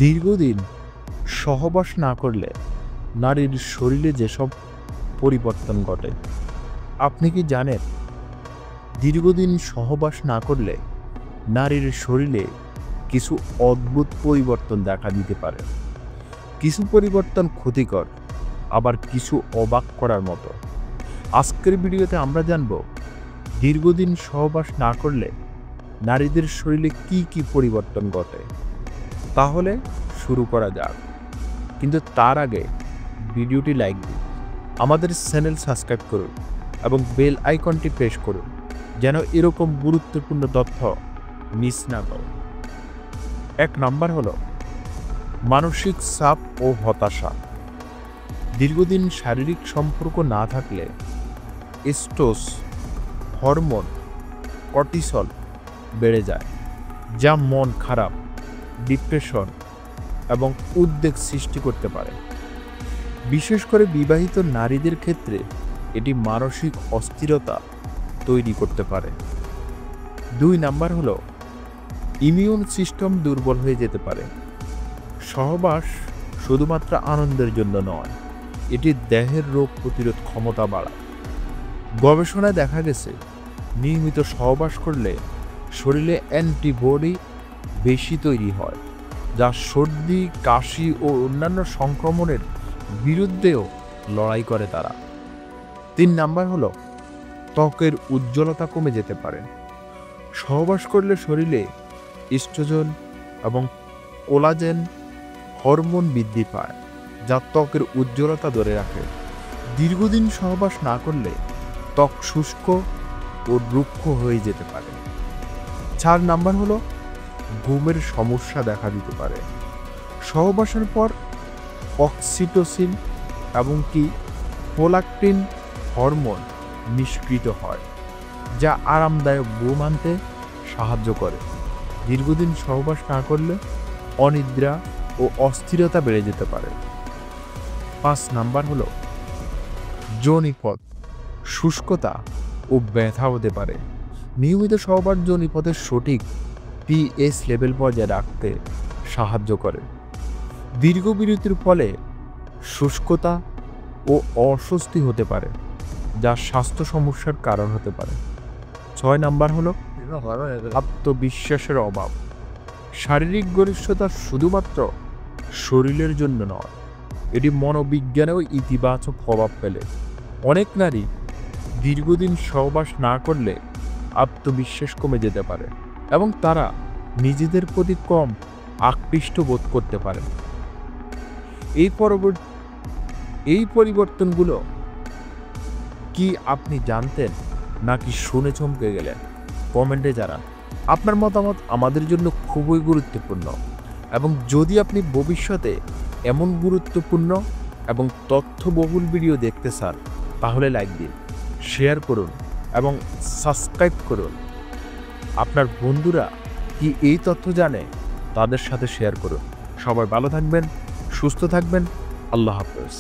দীর্ঘদিন সহবাস না করলে নারীর শরীরে যেসব পরিবর্তন ঘটে, আপনি কি জানেন? দীর্ঘদিন সহবাস না করলে নারীর শরীরে কিছু অদ্ভুত পরিবর্তন দেখা দিতে পারে। কিছু পরিবর্তন ক্ষতিকর, আবার কিছু অবাক করার মতো। আজকের ভিডিওতে আমরা জানব দীর্ঘদিন সহবাস না করলে নারীদের শরীরে কি কি পরিবর্তন ঘটে। তাহলে শুরু করা যাক, কিন্তু তার আগে ভিডিওটি লাইক দিন, আমাদের চ্যানেল সাবস্ক্রাইব করুন এবং বেল আইকনটি প্রেস করুন যেন এরকম গুরুত্বপূর্ণ তথ্য মিস না করুন। 1 নাম্বার হলো মানসিক চাপ ও হতাশা। দীর্ঘদিন শারীরিক সম্পর্ক না থাকলে স্ট্রেস হরমোন কর্টিসল বেড়ে যায়, যা মন খারাপ, ডিপ্রেশন এবং উদ্বেগ সৃষ্টি করতে পারে। বিশেষ করে বিবাহিত নারীদের ক্ষেত্রে এটি মানসিক অস্থিরতা তৈরি করতে পারে। 2 নাম্বার হলো ইমিউন সিস্টেম দুর্বল হয়ে যেতে পারে। সহবাস শুধুমাত্র আনন্দের জন্য নয়, এটি দেহের রোগ প্রতিরোধ ক্ষমতা বাড়ায়। গবেষণায় দেখা গেছে নিয়মিত সহবাস করলে শরীরে অ্যান্টিবডি বেশি তৈরি হয়, যা সর্দি, কাশি ও অন্যান্য সংক্রমণের বিরুদ্ধেও লড়াই করে তারা। 3 নাম্বার হলো ত্বকের উজ্জ্বলতা কমে যেতে পারে। সহবাস করলে শরীরে ইস্ট্রোজেন এবং কোলাজেন হরমোন বৃদ্ধি পায়, যা ত্বকের উজ্জ্বলতা ধরে রাখে। দীর্ঘদিন সহবাস না করলে ত্বক শুষ্ক ও রুক্ষ হয়ে যেতে পারে। 4 নাম্বার হলো ঘুমের সমস্যা দেখা দিতে পারে। সহবাসের পর অক্সিটোসিন এবং প্রোল্যাক্টিন হরমোন নিষ্কৃত হয়, যা আরামদায়ক ঘুম আনতে সাহায্য করে। দীর্ঘদিন সহবাস না করলে অনিদ্রা ও অস্থিরতা বেড়ে যেতে পারে। 5 নাম্বার হলো যোনিপথ শুষ্কতা ও ব্যথা হতে পারে। নিয়মিত সহবাস যোনিপথের সঠিক পিএইচ লেভেল বজায় রাখতে সাহায্য করে। দীর্ঘ বিরতির ফলে শুষ্কতা ও অস্বস্তি হতে পারে, যা স্বাস্থ্য সমস্যার কারণ হতে পারে। 6 নাম্বার হলো আত্মবিশ্বাসের অভাব। শারীরিক গরিষ্ঠতা শুধুমাত্র শরীরের জন্য নয়, এটি মনোবিজ্ঞানেও ইতিবাচক প্রভাব ফেলে। অনেক নারী দীর্ঘদিন সহবাস না করলে আত্মবিশ্বাস কমে যেতে পারে এবং তারা নিজেদের প্রতি কম আকৃষ্ট বোধ করতে পারে। এই পরিবর্তনগুলো কি আপনি জানতেন নাকি শুনে চমকে গেলেন? কমেন্টে জানান। আপনার মতামত আমাদের জন্য খুবই গুরুত্বপূর্ণ, এবং যদি আপনি ভবিষ্যতে এমন গুরুত্বপূর্ণ এবং তথ্যবহুল ভিডিও দেখতে চান তাহলে লাইক দিন, শেয়ার করুন এবং সাবস্ক্রাইব করুন। আপনার বন্ধুরা কি এই তথ্য জানে? তাদের সাথে শেয়ার করুন। সবাই ভালো থাকবেন, সুস্থ থাকবেন। আল্লাহ হাফেজ।